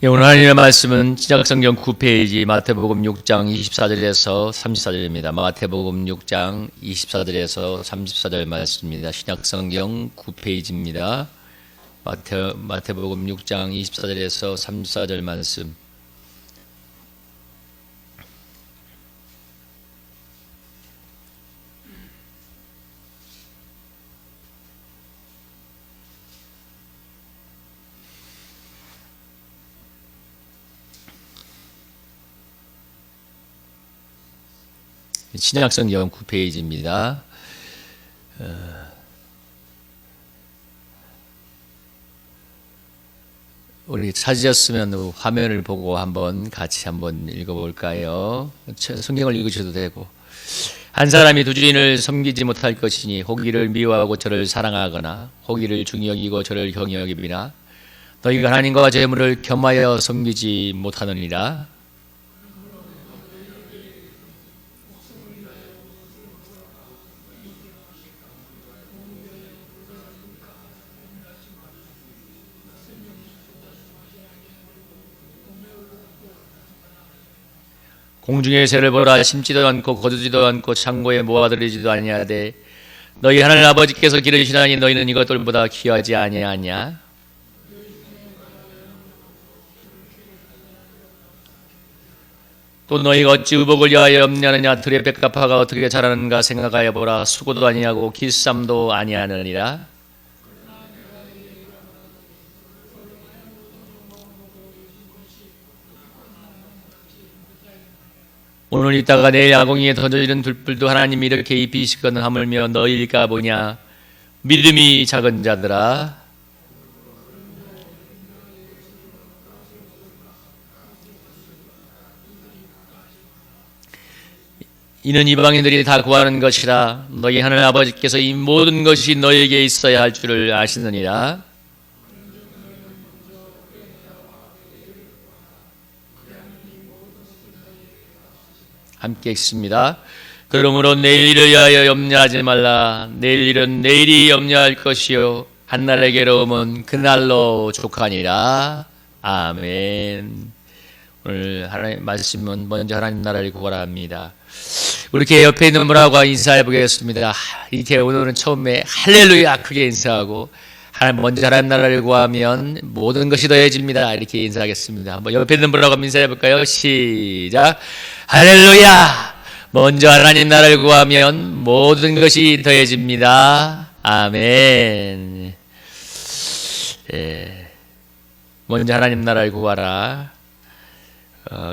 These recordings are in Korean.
예, 오늘 하나님의 말씀은 신약성경 9페이지 마태복음 6장 24절에서 34절입니다. 마태복음 6장 24절에서 34절 말씀입니다. 신약성경 9페이지입니다. 마태복음 6장 24절에서 34절 말씀. 신약성경 9페이지입니다. 우리 찾으셨으면 화면을 보고 같이 한번 읽어볼까요? 성경을 읽으셔도 되고. 한 사람이 두 주인을 섬기지 못할 것이니 혹이를 미워하고 저를 사랑하거나 혹이를 중히 여기고 저를 경히 여기리라. 너희가 하나님과 재물을 겸하여 섬기지 못하느니라. 공중의 새를 보라. 심지도 않고 거두지도 않고 창고에 모아들이지도 아니하되 너희 하나님 아버지께서 기르시나니 너희는 이것들보다 귀하지 아니하냐? 또 너희가 어찌 의복을 위하여 염려하느냐? 들의 백합화가 어떻게 자라는가 생각하여 보라. 수고도 아니하고 기쌈도 아니하느니라. 오늘 있다가 내일 아궁이에 던져지는 들불도 하나님이 이렇게 입히시거든 하물며 너희가 보냐? 믿음이 작은 자들아. 이는 이방인들이 다 구하는 것이라. 너희 하늘 아버지께서 이 모든 것이 너희에게 있어야 할 줄을 아시느니라. 함께 읽습니다. 그러므로 내일 일을 위하여 염려하지 말라. 내일 일은 내일이 염려할 것이요 한날의 괴로움은 그날로 족하니라. 아멘. 오늘 하나님 말씀은 먼저 하나님 나라를 구하라 합니다. 우리 교회 옆에 있는 분하고 인사해 보겠습니다. 이렇게 오늘은 처음에 할렐루야 크게 인사하고 먼저 하나님 나라를 구하면 모든 것이 더해집니다. 이렇게 인사하겠습니다. 한번 옆에 있는 분하고 인사해 볼까요? 시작. 할렐루야. 먼저 하나님 나라를 구하면 모든 것이 더해집니다. 아멘. 먼저 하나님 나라를 구하라.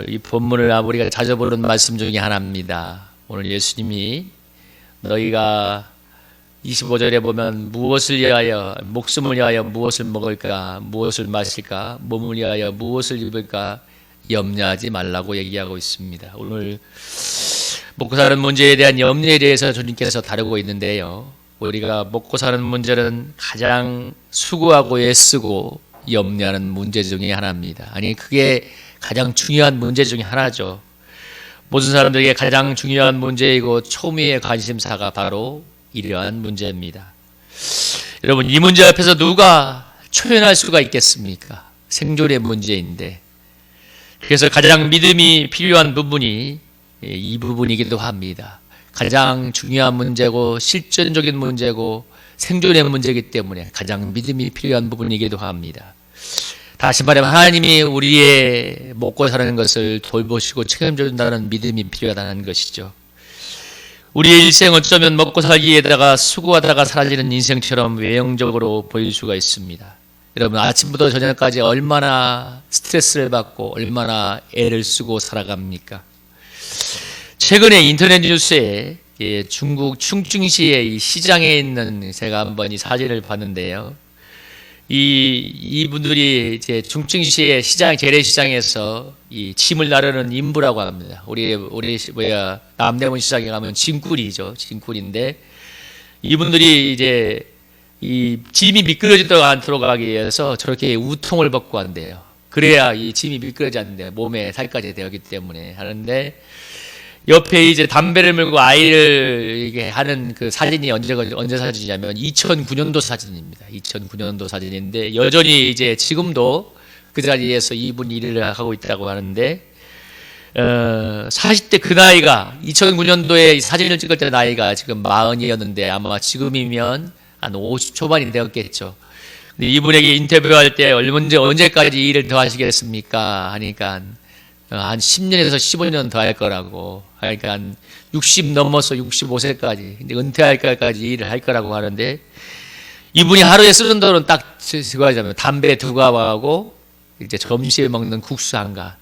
이 본문을 우리가 자주 보는 말씀 중에 하나입니다. 오늘 예수님이 너희가 25절에 보면 무엇을 위하여, 목숨을 위하여 무엇을 먹을까, 무엇을 마실까, 몸을 위하여 무엇을 입을까 염려하지 말라고 얘기하고 있습니다. 오늘 먹고 사는 문제에 대한 염려에 대해서 주님께서 다루고 있는데요. 우리가 먹고 사는 문제는 가장 수고하고 애쓰고 염려하는 문제 중에 하나입니다. 아니, 그게 가장 중요한 문제 중에 하나죠. 모든 사람들에게 가장 중요한 문제이고 초미의 관심사가 바로 이러한 문제입니다. 여러분, 이 문제 앞에서 누가 초연할 수가 있겠습니까? 생존의 문제인데. 그래서 가장 믿음이 필요한 부분이 이 부분이기도 합니다. 가장 중요한 문제고 실존적인 문제고 생존의 문제이기 때문에 가장 믿음이 필요한 부분이기도 합니다. 다시 말하면 하나님이 우리의 먹고 사는 것을 돌보시고 책임져준다는 믿음이 필요하다는 것이죠. 우리의 일생은 어쩌면 먹고 살기에다가 수고하다가 사라지는 인생처럼 외형적으로 보일 수가 있습니다. 여러분, 아침부터 저녁까지 얼마나 스트레스를 받고 얼마나 애를 쓰고 살아갑니까? 최근에 인터넷 뉴스에 중국 충칭시의 이 시장에 있는 제가 한번 이 사진을 봤는데요. 이분들이 이제 충칭시의 재래시장에서 이 짐을 나르는 인부라고 합니다. 우리 남대문 시장에 가면 짐꾼이죠. 짐꾼인데 이분들이 이제 이 짐이 미끄러지도록 않도록 하기 위해서 저렇게 우통을 벗고 한대요. 그래야 이 짐이 미끄러지지 않는데 몸에 살까지 되었기 때문에 하는데 옆에 이제 담배를 물고 아이를 이게 하는 그 사진이 언제 사진이냐면 2009년도 사진입니다. 2009년도 사진인데 여전히 이제 지금도 그 자리에서 이분이 일을 하고 있다고 하는데 40대 그 나이가 2009년도에 사진을 찍을 때 나이가 지금 40이었는데 아마 지금이면 한 50 초반이 되었겠죠. 근데 이분에게 인터뷰할 때 언제까지 일을 더 하시겠습니까? 하니까 한 10년에서 15년 더 할 거라고. 그러니까 한 60 넘어서 65세까지 은퇴할 때까지 일을 할 거라고 하는데 이분이 하루에 쓰는 돈은 딱 그거 하자면 담배 2갑하고 이제 점심에 먹는 국수 1갑.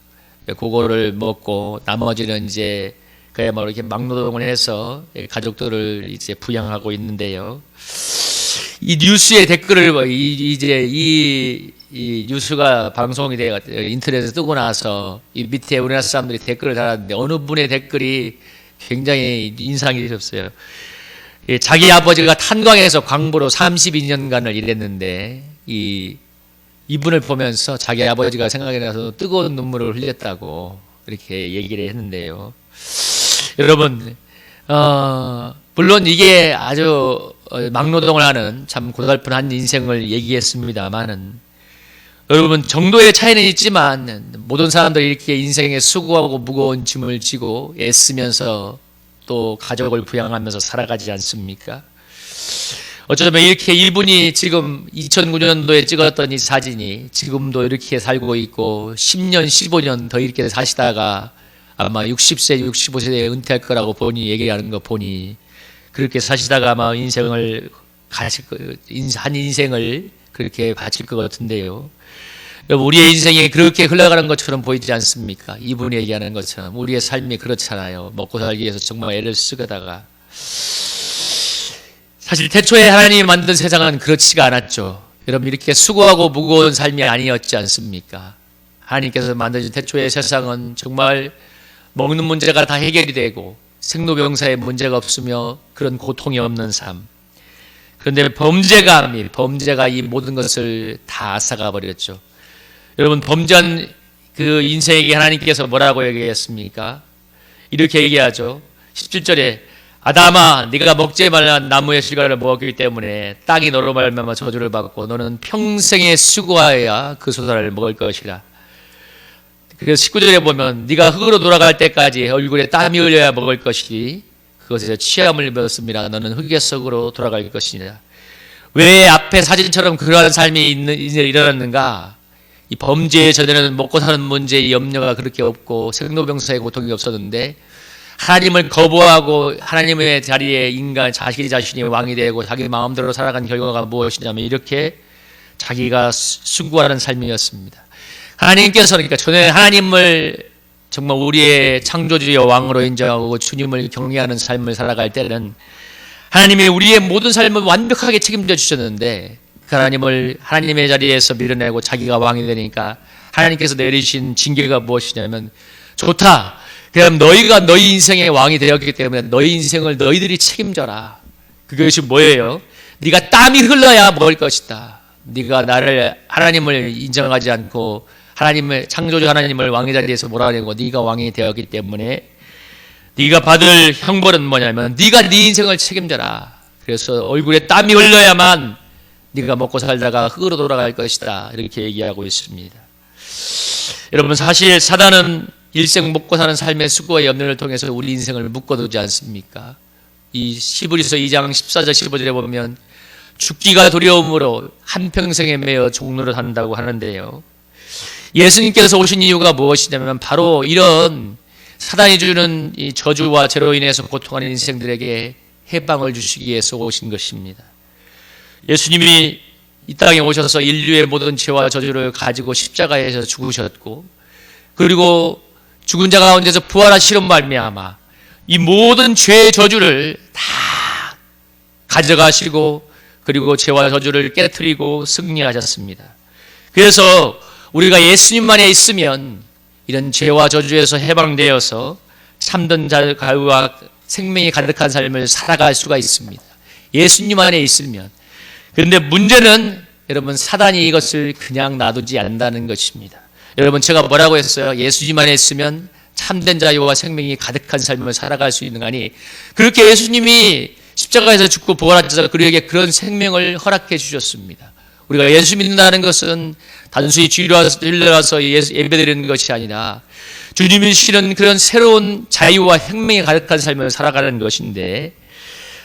그거를 먹고 나머지는 이제 그야말로 이렇게 막노동을 해서 가족들을 이제 부양하고 있는데요. 이 뉴스의 댓글을 이 뉴스가 방송이 돼 인터넷에 뜨고 나서 이 밑에 우리나라 사람들이 댓글을 달았는데 어느 분의 댓글이 굉장히 인상이 깊었어요. 자기 아버지가 탄광에서 광부로 32년간을 일했는데 이분을 보면서 자기 아버지가 생각이 나서 뜨거운 눈물을 흘렸다고 이렇게 얘기를 했는데요. 여러분, 물론 이게 아주 막노동을 하는 참 고달픈 한 인생을 얘기했습니다만은 여러분 정도의 차이는 있지만 모든 사람들이 이렇게 인생에 수고하고 무거운 짐을 지고 애쓰면서 또 가족을 부양하면서 살아가지 않습니까? 어쩌면 이렇게 이분이 지금 2009년도에 찍었던 이 사진이 지금도 이렇게 살고 있고 10년, 15년 더 이렇게 사시다가 아마 60세, 65세에 은퇴할 거라고 본인이 얘기하는 거 보니 그렇게 사시다가 아마 한 인생을 그렇게 바칠 것 같은데요. 우리의 인생이 그렇게 흘러가는 것처럼 보이지 않습니까? 이분이 얘기하는 것처럼 우리의 삶이 그렇잖아요. 먹고 살기 위해서 정말 애를 쓰다가 사실 태초에 하나님이 만든 세상은 그렇지가 않았죠. 여러분 이렇게 수고하고 무거운 삶이 아니었지 않습니까? 하나님께서 만드신 태초의 세상은 정말 먹는 문제가 다 해결이 되고 생로병사의 문제가 없으며 그런 고통이 없는 삶. 그런데 범죄가 이 모든 것을 다 앗아가 버렸죠. 여러분 범죄한 그 인생에게 하나님께서 뭐라고 얘기했습니까? 이렇게 얘기하죠. 17절에 아담아 네가 먹지 말란 나무의 실과를 먹었기 때문에 땅이 너로 말미암아 저주를 받고 너는 평생에 수고하여야 그 소사를 먹을 것이라. 그래서 19절에 보면 네가 흙으로 돌아갈 때까지 얼굴에 땀이 흘려야 먹을 것이니 그것에서 취함을 입었습니다. 너는 흙의 속으로 돌아갈 것이니라. 왜 앞에 사진처럼 그러한 삶이 일어났는가? 이 범죄에 전에는 먹고 사는 문제의 염려가 그렇게 없고 생로병사의 고통이 없었는데 하나님을 거부하고 하나님의 자리에 자기 자신이 왕이 되고 자기 마음대로 살아간 결과가 무엇이냐면 이렇게 자기가 수고하는 삶이었습니다. 하나님께서 그러니까 전에 하나님을 정말 우리의 창조주의 왕으로 인정하고 주님을 경외하는 삶을 살아갈 때는 하나님이 우리의 모든 삶을 완벽하게 책임져 주셨는데 그 하나님을 하나님의 자리에서 밀어내고 자기가 왕이 되니까 하나님께서 내리신 징계가 무엇이냐면 좋다. 그럼 너희가 너희 인생의 왕이 되었기 때문에 너희 인생을 너희들이 책임져라. 그것이 뭐예요? 네가 땀이 흘러야 먹을 것이다. 네가 나를 하나님을 인정하지 않고 하나님을 창조주 하나님을 왕의 자리에서 몰아내고 네가 왕이 되었기 때문에 네가 받을 형벌은 뭐냐면 네가 네 인생을 책임져라. 그래서 얼굴에 땀이 흘러야만 네가 먹고 살다가 흙으로 돌아갈 것이다. 이렇게 얘기하고 있습니다. 여러분 사실 사단은 일생 먹고 사는 삶의 수고와 염려를 통해서 우리 인생을 묶어두지 않습니까? 이 히브리서 2장 14절 15절에 보면 죽기가 두려움으로 한평생에 매여 종로를 한다고 하는데요. 예수님께서 오신 이유가 무엇이냐면 바로 이런 사단이 주는 이 저주와 죄로 인해서 고통하는 인생들에게 해방을 주시기 위해서 오신 것입니다. 예수님이 이 땅에 오셔서 인류의 모든 죄와 저주를 가지고 십자가에서 죽으셨고 그리고 죽은 자 가운데서 부활하시는 말미암아 이 모든 죄의 저주를 다 가져가시고 그리고 죄와 저주를 깨트리고 승리하셨습니다. 그래서 우리가 예수님만에 있으면 이런 죄와 저주에서 해방되어서 참된 자유와 생명이 가득한 삶을 살아갈 수가 있습니다. 예수님 안에 있으면. 그런데 문제는 여러분 사단이 이것을 그냥 놔두지 않는다는 것입니다. 여러분 제가 뭐라고 했어요? 예수님 안에 있으면 참된 자유와 생명이 가득한 삶을 살아갈 수 있는 거 아니 그렇게 예수님이 십자가에서 죽고 부활하셔서 그에게 그런 생명을 허락해 주셨습니다. 우리가 예수 믿는다는 것은 단순히 주일에 와서 예배드리는 것이 아니라 주님이 주시는 그런 새로운 자유와 혁명이 가득한 삶을 살아가는 것인데,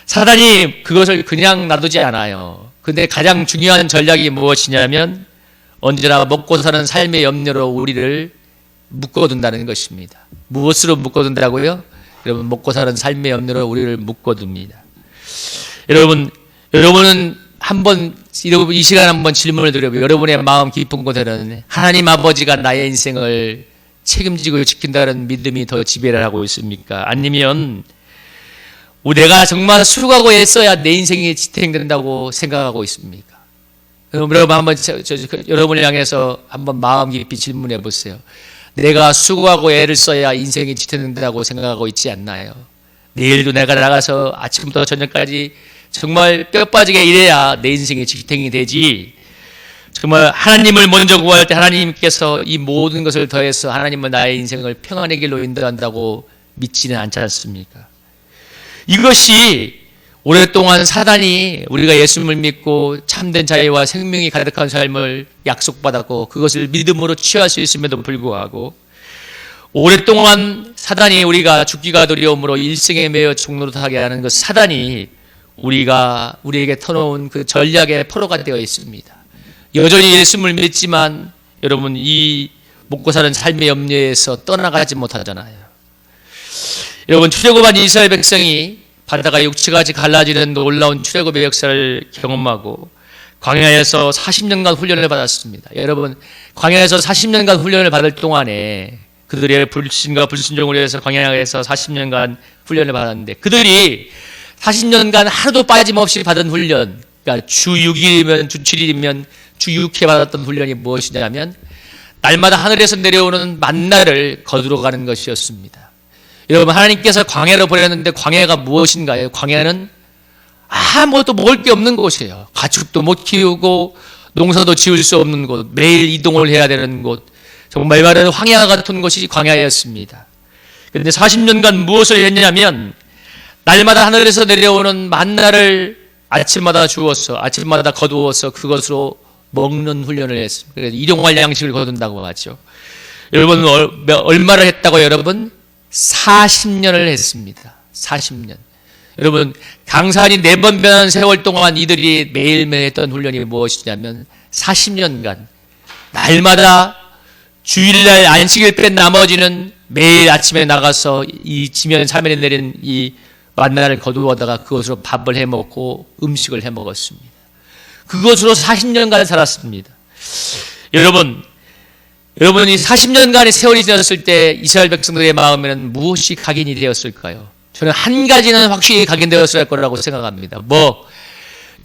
사단이 그것을 그냥 놔두지 않아요. 근데 가장 중요한 전략이 무엇이냐면 언제나 먹고 사는 삶의 염려로 우리를 묶어둔다는 것입니다. 무엇으로 묶어둔다고요? 여러분, 먹고 사는 삶의 염려로 우리를 묶어둡니다. 여러분은 이 시간 한번 질문을 드려보세요. 여러분의 마음 깊은 곳에는 하나님 아버지가 나의 인생을 책임지고 지킨다는 믿음이 더 지배를 하고 있습니까? 아니면 내가 정말 수고하고 애써야 내 인생이 지탱된다고 생각하고 있습니까? 여러분 한번 여러분을 향해서 한번 마음 깊이 질문해 보세요. 내가 수고하고 애를 써야 인생이 지탱된다고 생각하고 있지 않나요? 내일도 내가 나가서 아침부터 저녁까지 정말 뼈 빠지게 일해야 내 인생이 지탱이 되지, 정말 하나님을 먼저 구할 때 하나님께서 이 모든 것을 더해서 하나님은 나의 인생을 평안의 길로 인도한다고 믿지는 않지 않습니까? 이것이 오랫동안 사단이 우리가 예수님을 믿고 참된 자유와 생명이 가득한 삶을 약속받았고 그것을 믿음으로 취할 수 있음에도 불구하고, 오랫동안 사단이 우리가 죽기가 두려움으로 일생에 매여 종노릇하게 하는 그 사단이 우리에게 터놓은 그 전략의 포로가 되어 있습니다. 여전히 예수님을 믿지만 여러분, 이 먹고 사는 삶의 염려에서 떠나가지 못하잖아요. 여러분, 출애굽한 이스라엘 백성이 바다가 육지같이 갈라지는 놀라운 출애굽의 역사를 경험하고 광야에서 40년간 훈련을 받았습니다. 여러분, 광야에서 40년간 훈련을 받을 동안에 그들의 불신과 불순종을 위해서 광야에서 40년간 훈련을 받았는데, 그들이 40년간 하루도 빠짐없이 받은 훈련, 그러니까 주 6일이면 주 7일이면 주 6회 받았던 훈련이 무엇이냐면 날마다 하늘에서 내려오는 만나를 거두러 가는 것이었습니다. 여러분, 하나님께서 광야로 보냈는데 광야가 무엇인가요? 광야는 아무것도 먹을 게 없는 곳이에요. 가축도 못 키우고 농사도 지을 수 없는 곳, 매일 이동을 해야 되는 곳, 정말 말하는 황야 같은 곳이 광야였습니다. 그런데 40년간 무엇을 했냐면 날마다 하늘에서 내려오는 만나를 아침마다 주워서, 아침마다 거두어서 그것으로 먹는 훈련을 했습니다. 그래서 일용할 양식을 거둔다고 하죠. 여러분, 얼마를 했다고? 여러분, 40년을 했습니다. 40년. 여러분, 강산이 4번 변한 세월 동안 이들이 매일매일 했던 훈련이 무엇이냐면 40년간 날마다 주일날 안식일 뺀 나머지는 매일 아침에 나가서 이 지면 사면에 내린 이 만나를 거두어다가 그것으로 밥을 해 먹고 음식을 해 먹었습니다. 그것으로 40년간 살았습니다. 여러분이 40년간의 세월이 지났을 때 이스라엘 백성들의 마음에는 무엇이 각인이 되었을까요? 저는 한 가지는 확실히 각인되었을 거라고 생각합니다.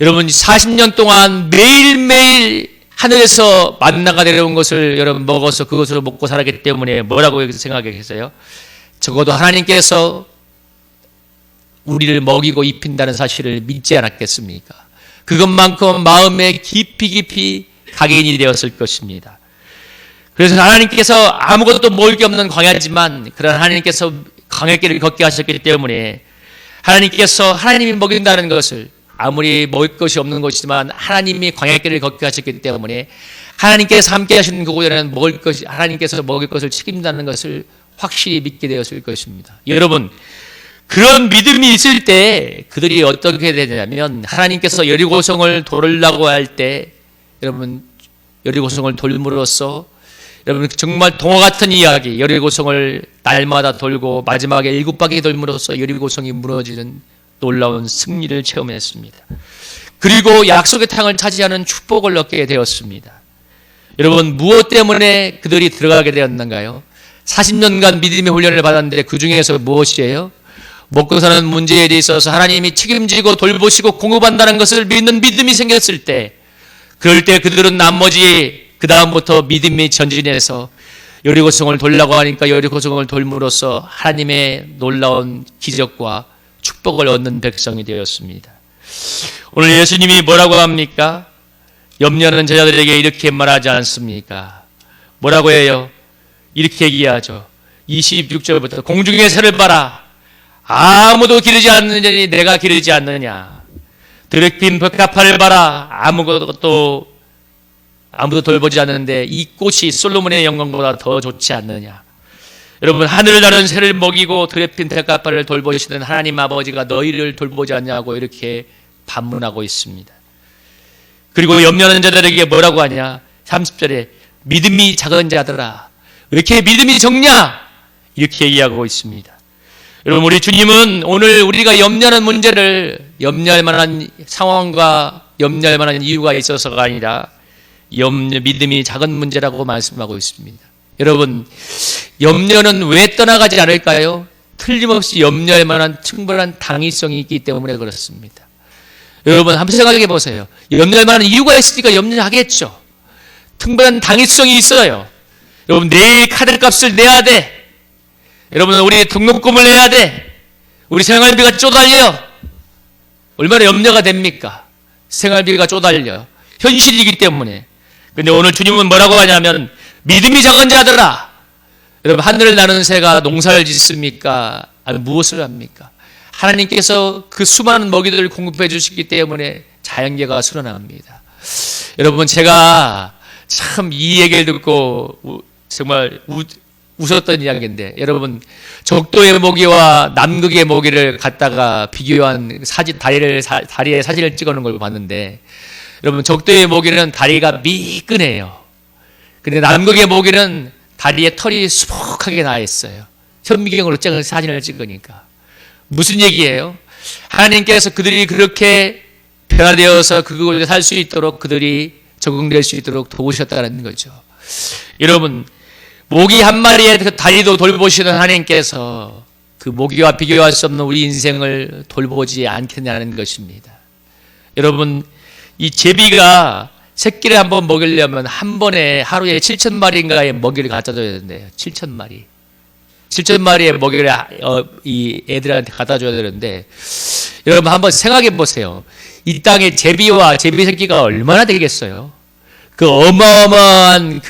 여러분, 40년 동안 매일매일 하늘에서 만나가 내려온 것을 여러분 먹어서 그것으로 먹고 살았기 때문에 뭐라고 생각해 계세요? 적어도 하나님께서 우리를 먹이고 입힌다는 사실을 믿지 않았겠습니까? 그것만큼 마음에 깊이 각인이 되었을 것입니다. 그래서 하나님께서 아무것도 먹을 게 없는 광야지만, 그런 하나님께서 광야길을 걷게 하셨기 때문에 하나님께서 하나님이 먹인다는 것을, 아무리 먹을 것이 없는 것이지만 하나님이 광야길을 걷게 하셨기 때문에 하나님께서 함께 하시는 그곳에는 하나님께서 먹을 것을 책임다는 것을 확실히 믿게 되었을 것입니다. 여러분, 그런 믿음이 있을 때 그들이 어떻게 되냐면, 하나님께서 여리고성을 돌으려고 할 때, 여러분, 여리고성을 돌므로써 여러분 정말 동화 같은 이야기, 여리고성을 날마다 돌고 마지막에 7바퀴 돌므로써 여리고성이 무너지는 놀라운 승리를 체험했습니다. 그리고 약속의 땅을 차지하는 축복을 얻게 되었습니다. 여러분, 무엇 때문에 그들이 들어가게 되었는가요? 40년간 믿음의 훈련을 받았는데 그 중에서 무엇이에요? 먹고 사는 문제에 있어서 하나님이 책임지고 돌보시고 공급한다는 것을 믿는 믿음이 생겼을 때, 그럴 때 그들은 나머지 그 다음부터 믿음이 전진해서 여리고성을 돌라고 하니까 여리고성을 돌므로써 하나님의 놀라운 기적과 축복을 얻는 백성이 되었습니다. 오늘 예수님이 뭐라고 합니까? 염려하는 제자들에게 이렇게 말하지 않습니까? 뭐라고 해요? 이렇게 얘기하죠. 26절부터 공중의 새를 봐라. 아무도 기르지 않느니 내가 기르지 않느냐. 들에 핀 벽가파를 봐라. 아무것도 아무도 돌보지 않는데 이 꽃이 솔로몬의 영광보다 더 좋지 않느냐. 여러분, 하늘을 나는 새를 먹이고 들에 핀 들가빠를 돌보시는 하나님 아버지가 너희를 돌보지 않냐고 이렇게 반문하고 있습니다. 그리고 염려하는 자들에게 뭐라고 하냐? 30절에 믿음이 작은 자들아, 왜 이렇게 믿음이 적냐? 이렇게 얘기하고 있습니다. 여러분, 우리 주님은 오늘 우리가 염려하는 문제를 염려할 만한 상황과 염려할 만한 이유가 있어서가 아니라 믿음이 작은 문제라고 말씀하고 있습니다. 여러분, 염려는 왜 떠나가지 않을까요? 틀림없이 염려할 만한 충분한 당위성이 있기 때문에 그렇습니다. 여러분, 한번 생각해 보세요. 염려할 만한 이유가 있으니까 염려하겠죠. 충분한 당위성이 있어요. 여러분, 내일 카드값을 내야 돼. 여러분, 우리 등록금을 내야 돼. 우리 생활비가 쪼달려. 얼마나 염려가 됩니까? 생활비가 쪼달려. 현실이기 때문에. 근데 오늘 주님은 뭐라고 하냐면 믿음이 작은 자들아. 여러분, 하늘을 나는 새가 농사를 짓습니까? 아니, 무엇을 합니까? 하나님께서 그 수많은 먹이들을 공급해 주시기 때문에 자연계가 살아납니다. 여러분, 제가 참 이 얘기를 듣고 정말 웃었던 이야기인데, 여러분, 적도의 모기와 남극의 모기를 갖다가 비교한 사진, 다리에 사진을 찍어 놓은 걸 봤는데, 여러분, 적도의 모기는 다리가 미끈해요. 근데 남극의 모기는 다리에 털이 수북하게 나 있어요. 현미경으로 찍은 사진을 찍으니까. 무슨 얘기예요? 하나님께서 그들이 그렇게 변화되어서 그곳에 살 수 있도록, 그들이 적응될 수 있도록 도우셨다는 거죠. 여러분, 모기 한 마리의 그 다리도 돌보시는 하나님께서 그 모기와 비교할 수 없는 우리 인생을 돌보지 않겠냐는 것입니다. 여러분, 이 제비가 새끼를 한번 먹이려면 한 번에 하루에 7,000마리인가의 먹이를 갖다 줘야 된대요. 7,000마리. 7,000마리의 먹이를 이 애들한테 갖다 줘야 되는데, 여러분 한번 생각해 보세요. 이 땅에 제비와 제비 새끼가 얼마나 되겠어요? 그 어마어마한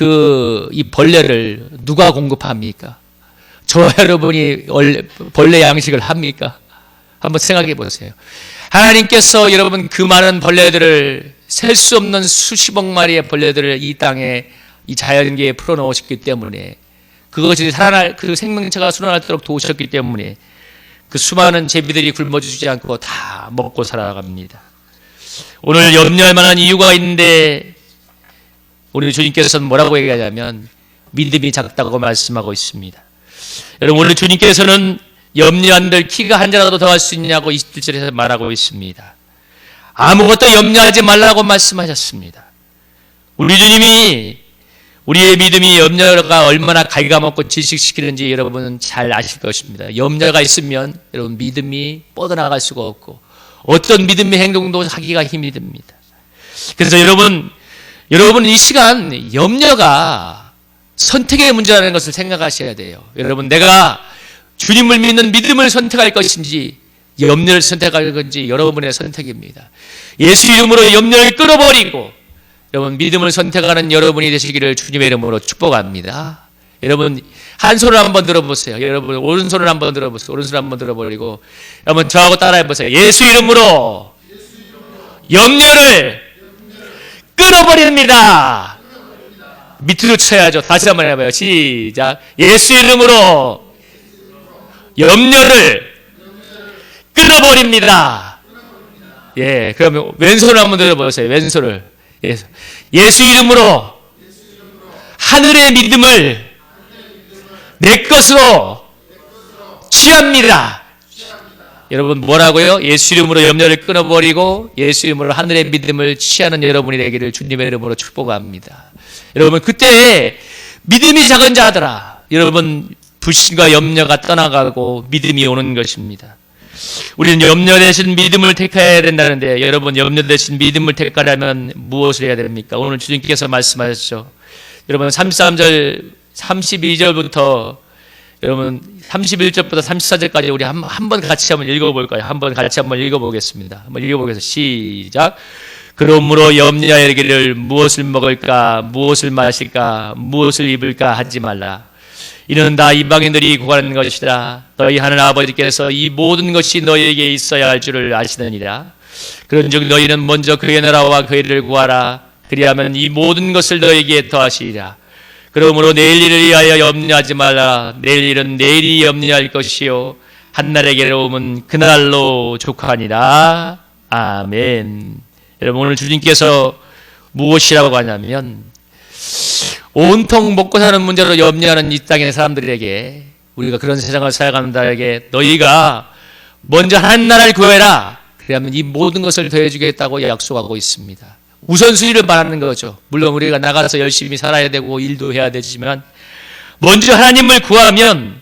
이 벌레를 누가 공급합니까? 저 여러분이 벌레 양식을 합니까? 한번 생각해 보세요. 하나님께서 여러분 그 많은 벌레들을, 셀 수 없는 수십억 마리의 벌레들을 이 땅에, 이 자연계에 풀어놓으셨기 때문에, 그것이 살아날, 그 생명체가 살아날도록 도우셨기 때문에 그 수많은 제비들이 굶어주지 않고 다 먹고 살아갑니다. 오늘 염려할 만한 이유가 있는데, 우리 주님께서는 뭐라고 얘기하냐면 믿음이 작다고 말씀하고 있습니다. 여러분, 우리 주님께서는 염려한들 키가 한 자라도 더할 수 있냐고 27절에서 말하고 있습니다. 아무것도 염려하지 말라고 말씀하셨습니다. 우리 주님이, 우리의 믿음이 염려가 얼마나 갉아먹고 질식시키는지 여러분은 잘 아실 것입니다. 염려가 있으면 여러분 믿음이 뻗어나갈 수가 없고 어떤 믿음의 행동도 하기가 힘이 듭니다. 그래서 여러분 이 시간 염려가 선택의 문제라는 것을 생각하셔야 돼요. 여러분, 내가 주님을 믿는 믿음을 선택할 것인지 염려를 선택할 건지 여러분의 선택입니다. 예수 이름으로 염려를 끌어버리고 여러분 믿음을 선택하는 여러분이 되시기를 주님의 이름으로 축복합니다. 여러분 한 손을 한번 들어보세요. 여러분 오른손을 한번 들어보세요. 오른손을 한번 들어버리고 여러분 저하고 따라해보세요. 예수 이름으로 염려를 끊어버립니다. 밑으로 쳐야죠. 다시 한번 해봐요. 시작. 예수 이름으로 염려를 끊어버립니다. 예, 그러면 왼손을 한번 들어보세요. 왼손을. 예수 이름으로 하늘의 믿음을 내 것으로 취합니다. 여러분 뭐라고요? 예수 이름으로 염려를 끊어버리고 예수 이름으로 하늘의 믿음을 취하는 여러분이 되기를 주님의 이름으로 축복합니다. 여러분 그때 믿음이 작은 자들아, 여러분 불신과 염려가 떠나가고 믿음이 오는 것입니다. 우리는 염려 대신 믿음을 택해야 된다는데 여러분 염려 대신 믿음을 택하려면 무엇을 해야 됩니까? 오늘 주님께서 말씀하셨죠. 여러분 33절 32절부터 여러분 31절부터 34절까지 우리 한번 같이 한번 읽어볼까요? 한번 같이 한번 읽어보겠습니다. 한번 읽어보겠습니다. 시작. 그러므로 염려하기를 무엇을 먹을까, 무엇을 마실까, 무엇을 입을까 하지 말라. 이는 다 이방인들이 구하는 것이라. 너희 하는 아버지께서 이 모든 것이 너희에게 있어야 할 줄을 아시느니라. 그런즉 너희는 먼저 그의 나라와 그의 일을 구하라. 그리하면 이 모든 것을 너에게 더하시리라. 그러므로 내일 일을 위하여 염려하지 말라. 내일 일은 내일이 염려할 것이요 한날의 괴로움은 그날로 족하니라. 아멘. 여러분, 오늘 주님께서 무엇이라고 하냐면 온통 먹고 사는 문제로 염려하는 이 땅의 사람들에게, 우리가 그런 세상을 살아가는 자에게 너희가 먼저 하나님 나라를 구해라. 그러면 이 모든 것을 더해주겠다고 약속하고 있습니다. 우선순위를 말하는 거죠. 물론 우리가 나가서 열심히 살아야 되고 일도 해야 되지만 먼저 하나님을 구하면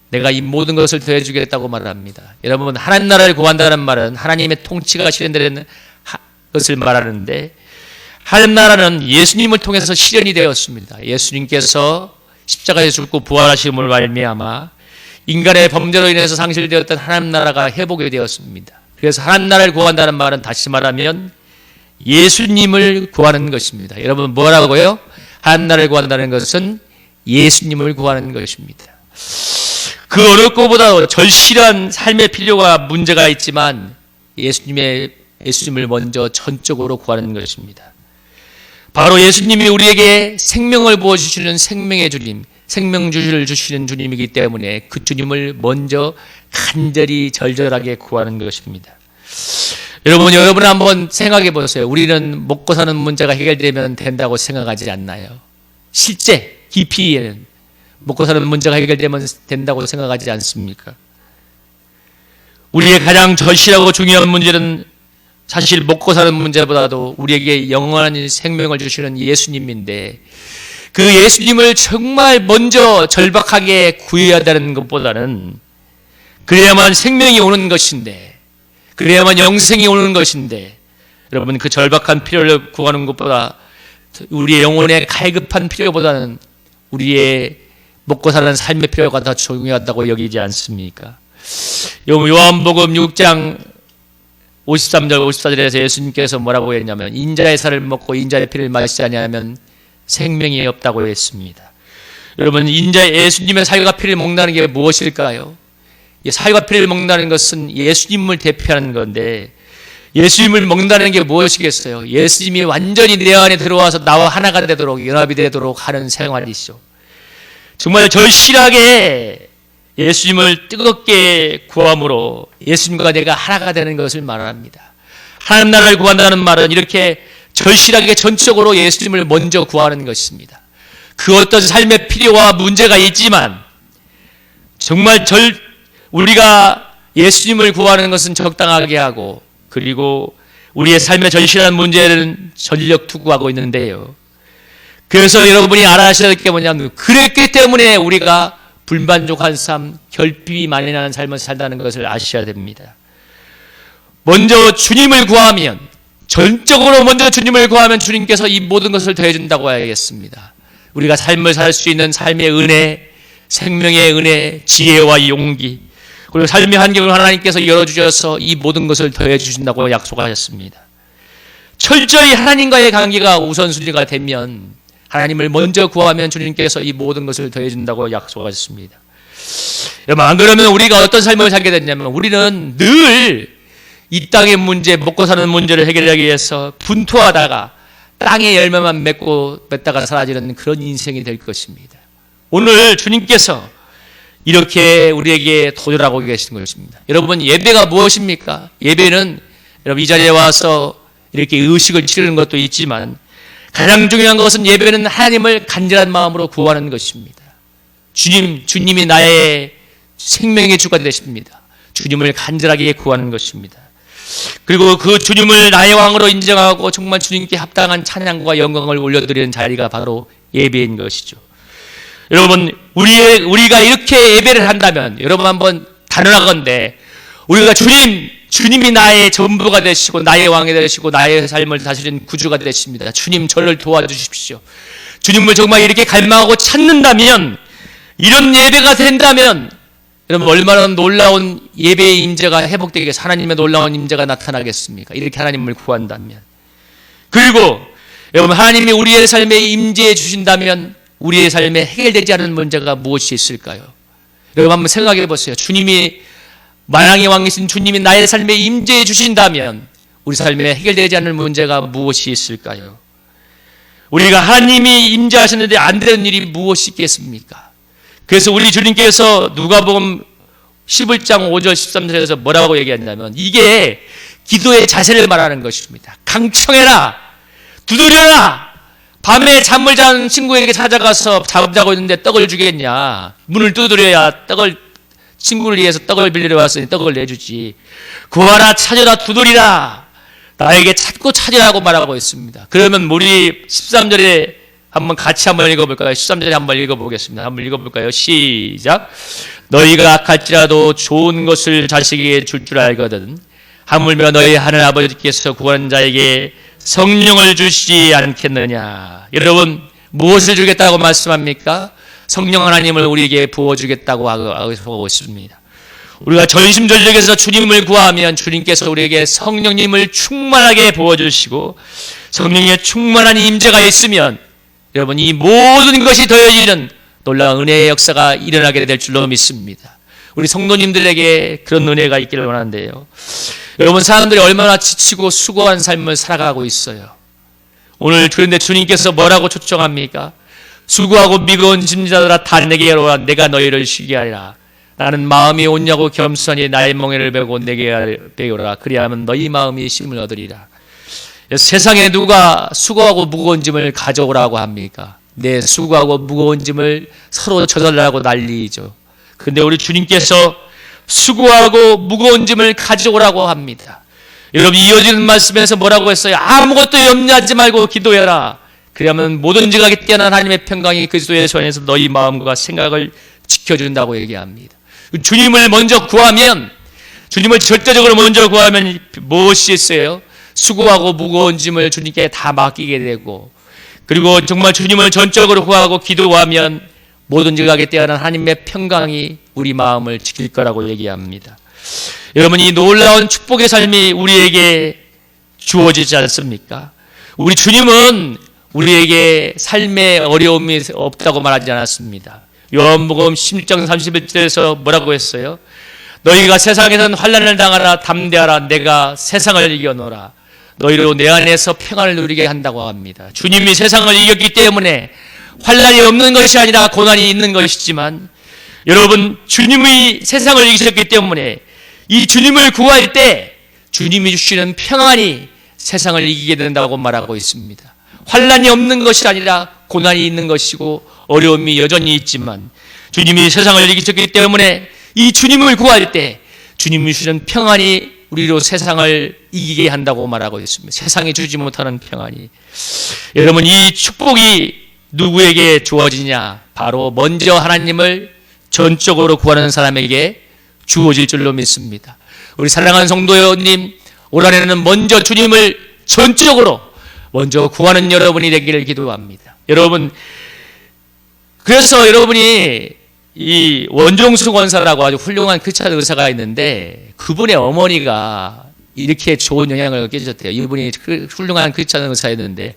내가 이 모든 것을 더해주겠다고 말합니다. 여러분, 하나님 나라를 구한다는 말은 하나님의 통치가 실현되는 것을 말하는데, 하나님 나라는 예수님을 통해서 실현이 되었습니다. 예수님께서 십자가에 죽고 부활하심을 말미암아 인간의 범죄로 인해서 상실되었던 하나님 나라가 회복이 되었습니다. 그래서 하나님 나라를 구한다는 말은 다시 말하면 예수님을 구하는 것입니다. 여러분, 뭐라고요? 하나님 나라를 구한다는 것은 예수님을 구하는 것입니다. 그 어느 것보다 절실한 삶의 필요가 문제가 있지만 예수님을 먼저 전적으로 구하는 것입니다. 바로 예수님이 우리에게 생명을 부어주시는 생명의 주님, 생명주를 주시는 주님이기 때문에 그 주님을 먼저 간절히 절절하게 구하는 것입니다. 여러분 한번 생각해 보세요. 우리는 먹고 사는 문제가 해결되면 된다고 생각하지 않나요? 실제 깊이에는 먹고 사는 문제가 해결되면 된다고 생각하지 않습니까? 우리의 가장 절실하고 중요한 문제는 사실 먹고 사는 문제보다도 우리에게 영원한 생명을 주시는 예수님인데, 그 예수님을 정말 먼저 절박하게 구해야 되는 것보다는, 그래야만 생명이 오는 것인데, 그래야만 영생이 오는 것인데, 여러분, 그 절박한 필요를 구하는 것보다 우리의 영혼의 갈급한 필요보다는 우리의 먹고 사는 삶의 필요가 더 중요하다고 여기지 않습니까? 요한복음 6장 53절 54절에서 예수님께서 뭐라고 했냐면, 인자의 살을 먹고 인자의 피를 마시지 아니하면 생명이 없다고 했습니다. 여러분, 예수님의 살과 피를 먹는다는 게 무엇일까요? 살과 피를 먹는다는 것은 예수님을 대표하는 건데, 예수님을 먹는다는 게 무엇이겠어요? 예수님이 완전히 내 안에 들어와서 나와 하나가 되도록, 연합이 되도록 하는 생활이죠. 정말 절실하게 예수님을 뜨겁게 구함으로 예수님과 내가 하나가 되는 것을 말합니다. 하나님 나라를 구한다는 말은 이렇게 절실하게 전적으로 예수님을 먼저 구하는 것입니다. 그 어떤 삶의 필요와 문제가 있지만 정말 우리가 예수님을 구하는 것은 적당하게 하고, 그리고 우리의 삶의 절실한 문제는 전력 투구하고 있는데요. 그래서 여러분이 알아야 될 게 뭐냐면, 그랬기 때문에 우리가 불만족한 삶, 결핍이 많이 나는 삶을 산다는 것을 아셔야 됩니다. 먼저 주님을 구하면, 전적으로 먼저 주님을 구하면 주님께서 이 모든 것을 더해준다고 해야겠습니다. 우리가 삶을 살 수 있는 삶의 은혜, 생명의 은혜, 지혜와 용기, 그리고 삶의 환경을 하나님께서 열어주셔서 이 모든 것을 더해주신다고 약속하셨습니다. 철저히 하나님과의 관계가 우선순위가 되면, 하나님을 먼저 구하면 주님께서 이 모든 것을 더해준다고 약속하셨습니다. 여러분, 안 그러면 우리가 어떤 삶을 살게 됐냐면, 우리는 늘 이 땅의 문제, 먹고 사는 문제를 해결하기 위해서 분투하다가 땅의 열매만 맺다가 사라지는 그런 인생이 될 것입니다. 오늘 주님께서 이렇게 우리에게 도전하고 계신 것입니다. 여러분, 예배가 무엇입니까? 예배는 여러분 이 자리에 와서 이렇게 의식을 치르는 것도 있지만, 가장 중요한 것은 예배는 하나님을 간절한 마음으로 구하는 것입니다. 주님이 나의 생명의 주가 되십니다. 주님을 간절하게 구하는 것입니다. 그리고 그 주님을 나의 왕으로 인정하고 정말 주님께 합당한 찬양과 영광을 올려드리는 자리가 바로 예배인 것이죠. 여러분, 우리가 이렇게 예배를 한다면, 여러분 한번 단언하건대 우리가 주님이 나의 전부가 되시고 나의 왕이 되시고 나의 삶을 다스리는 구주가 되십니다. 주님, 저를 도와주십시오. 주님을 정말 이렇게 갈망하고 찾는다면, 이런 예배가 된다면 여러분, 얼마나 놀라운 예배의 임재가 회복되겠어요. 하나님의 놀라운 임재가 나타나겠습니까? 이렇게 하나님을 구한다면. 그리고 여러분, 하나님이 우리의 삶에 임재해 주신다면 우리의 삶에 해결되지 않은 문제가 무엇이 있을까요? 여러분 한번 생각해 보세요. 주님이 만왕의 왕이신 주님이 나의 삶에 임재해 주신다면 우리 삶에 해결되지 않는 문제가 무엇이 있을까요? 우리가 하나님이 임재하셨는데 안 되는 일이 무엇이 있겠습니까? 그래서 우리 주님께서 누가복음 11장 5절 13절에서 뭐라고 얘기했냐면 이게 기도의 자세를 말하는 것입니다. 강청해라, 두드려라. 밤에 잠을 자는 친구에게 찾아가서 잠자고 있는데 떡을 주겠냐? 문을 두드려야 친구를 위해서 떡을 빌리러 왔으니 떡을 내주지. 구하라, 찾으라, 두드리라. 나에게 찾고 찾으라고 말하고 있습니다. 그러면 우리 13절에 같이 한번 읽어볼까요? 13절에 한번 읽어보겠습니다. 한번 읽어볼까요? 시작. 너희가 악할지라도 좋은 것을 자식에게 줄 줄 알거든. 하물며 너희 하늘 아버지께서 구하는 자에게 성령을 주시지 않겠느냐. 여러분, 무엇을 주겠다고 말씀합니까? 성령 하나님을 우리에게 부어주겠다고 하고 있습니다. 우리가 전심전력에서 주님을 구하면 주님께서 우리에게 성령님을 충만하게 부어주시고 성령의 충만한 임재가 있으면 여러분, 이 모든 것이 더해지는 놀라운 은혜의 역사가 일어나게 될 줄로 믿습니다. 우리 성도님들에게 그런 은혜가 있기를 원하는데요. 여러분, 사람들이 얼마나 지치고 수고한 삶을 살아가고 있어요. 오늘 그런데 주님께서 뭐라고 초청합니까? 수고하고 미거운 짐자들아 다 내게 오라. 내가 너희를 쉬게 하리라. 나는 마음이 온유하고 겸손하니 나의 멍에를 베고 내게 배우라. 그리하면 너희 마음이 쉼을 얻으리라. 세상에 누가 수고하고 무거운 짐을 가져오라고 합니까? 내 수고하고 무거운 짐을 서로 져달라고 난리죠. 그런데 우리 주님께서 수고하고 무거운 짐을 가져오라고 합니다. 여러분, 이어지는 말씀에서 뭐라고 했어요? 아무것도 염려하지 말고 기도해라. 그러면 뭐든지 가게 뛰어난 하나님의 평강이 그리스도의 손에서 너희 마음과 생각을 지켜준다고 얘기합니다. 주님을 먼저 구하면, 주님을 절대적으로 먼저 구하면 무엇이 있어요? 수고하고 무거운 짐을 주님께 다 맡기게 되고, 그리고 정말 주님을 전적으로 구하고 기도하면 뭐든지 가게 뛰어난 하나님의 평강이 우리 마음을 지킬 거라고 얘기합니다. 여러분, 이 놀라운 축복의 삶이 우리에게 주어지지 않습니까? 우리 주님은 우리에게 삶에 어려움이 없다고 말하지 않았습니다. 요한복음 16장 31절에서 뭐라고 했어요? 너희가 세상에서는 환난을 당하라. 담대하라. 내가 세상을 이겨노라. 너희로 내 안에서 평안을 누리게 한다고 합니다. 주님이 세상을 이겼기 때문에 환난이 없는 것이 아니라 고난이 있는 것이지만, 여러분, 주님이 세상을 이기셨기 때문에 이 주님을 구할 때 주님이 주시는 평안이 세상을 이기게 된다고 말하고 있습니다. 환난이 없는 것이 아니라 고난이 있는 것이고 어려움이 여전히 있지만 주님이 세상을 이기셨기 때문에 이 주님을 구할 때 주님이 주시는 평안이 우리로 세상을 이기게 한다고 말하고 있습니다. 세상이 주지 못하는 평안이. 여러분, 이 축복이 누구에게 주어지냐? 바로 먼저 하나님을 전적으로 구하는 사람에게 주어질 줄로 믿습니다. 우리 사랑하는 성도님, 올 한해는 먼저 주님을 전적으로 먼저 구하는 여러분이 되기를 기도합니다. 여러분, 그래서 여러분이 이 원종수 권사라고 아주 훌륭한 크리스찬 의사가 있는데 그분의 어머니가 이렇게 좋은 영향을 끼쳤대요. 이분이 훌륭한 크리스찬 의사였는데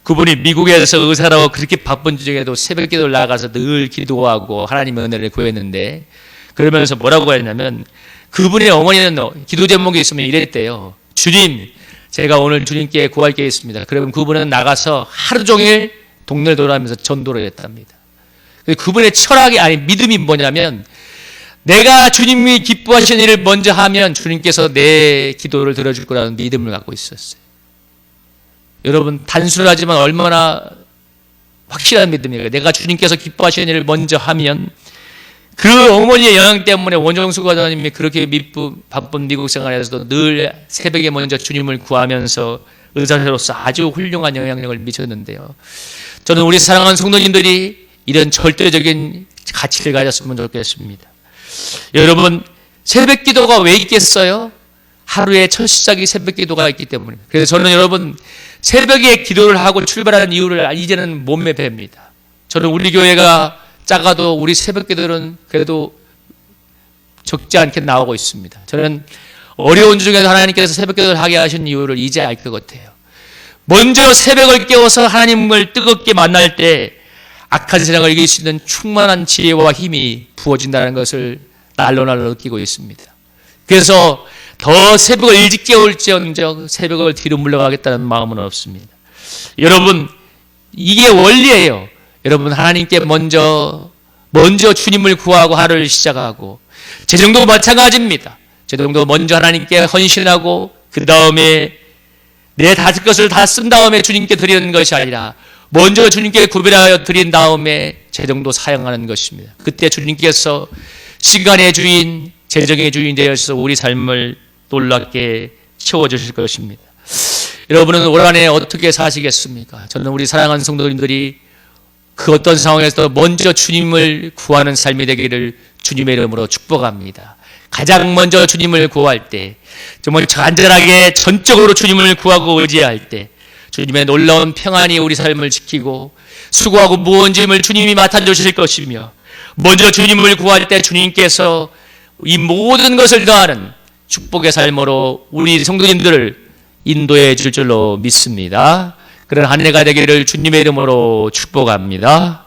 그분이 미국에서 의사라고 그렇게 바쁜 중에도 새벽 기도를 나가서 늘 기도하고 하나님의 은혜를 구했는데, 그러면서 뭐라고 했냐면 그분의 어머니는 기도 제목이 있으면 이랬대요. 주님, 제가 오늘 주님께 구할 게 있습니다. 그러면 그분은 나가서 하루 종일 동네를 돌아다니면서 전도를 했답니다. 그분의 철학이, 아니 믿음이 뭐냐면, 내가 주님이 기뻐하시는 일을 먼저 하면 주님께서 내 기도를 들어줄 거라는 믿음을 갖고 있었어요. 여러분, 단순하지만 얼마나 확실한 믿음이에요. 내가 주님께서 기뻐하시는 일을 먼저 하면, 그 어머니의 영향 때문에 원종수 과장님이 그렇게 바쁜 미국 생활에서도 늘 새벽에 먼저 주님을 구하면서 의사로서 아주 훌륭한 영향력을 미쳤는데요. 저는 우리 사랑하는 성도님들이 이런 절대적인 가치를 가졌으면 좋겠습니다. 여러분, 새벽 기도가 왜 있겠어요? 하루의 첫 시작이 새벽 기도가 있기 때문에. 그래서 저는 여러분, 새벽에 기도를 하고 출발하는 이유를 이제는 몸에 뵑니다. 저는 우리 교회가 작아도 우리 새벽 기도는 그래도 적지 않게 나오고 있습니다. 저는 어려운 중에도 하나님께서 새벽 기도를 하게 하신 이유를 이제 알 것 같아요. 먼저 새벽을 깨워서 하나님을 뜨겁게 만날 때 악한 세상을 이길 수 있는 충만한 지혜와 힘이 부어진다는 것을 날로 느끼고 있습니다. 그래서 더 새벽을 일찍 깨울지언정 새벽을 뒤로 물러가겠다는 마음은 없습니다. 여러분, 이게 원리예요. 여러분, 하나님께 먼저 주님을 구하고 하루를 시작하고, 재정도 마찬가지입니다. 재정도 먼저 하나님께 헌신하고 그 다음에 내 다섯 것을 다 쓴 다음에 주님께 드리는 것이 아니라 먼저 주님께 구별하여 드린 다음에 재정도 사용하는 것입니다. 그때 주님께서 시간의 주인, 재정의 주인 되어서 우리 삶을 놀랍게 채워주실 것입니다. 여러분은 올 한해 어떻게 사시겠습니까? 저는 우리 사랑하는 성도님들이 그 어떤 상황에서도 먼저 주님을 구하는 삶이 되기를 주님의 이름으로 축복합니다. 가장 먼저 주님을 구할 때, 정말 간절하게 전적으로 주님을 구하고 의지할 때 주님의 놀라운 평안이 우리 삶을 지키고 수고하고 무거운 짐을 주님이 맡아주실 것이며, 먼저 주님을 구할 때 주님께서 이 모든 것을 더하는 축복의 삶으로 우리 성도님들을 인도해 줄 줄로 믿습니다. 그런 한 해가 되기를 주님의 이름으로 축복합니다.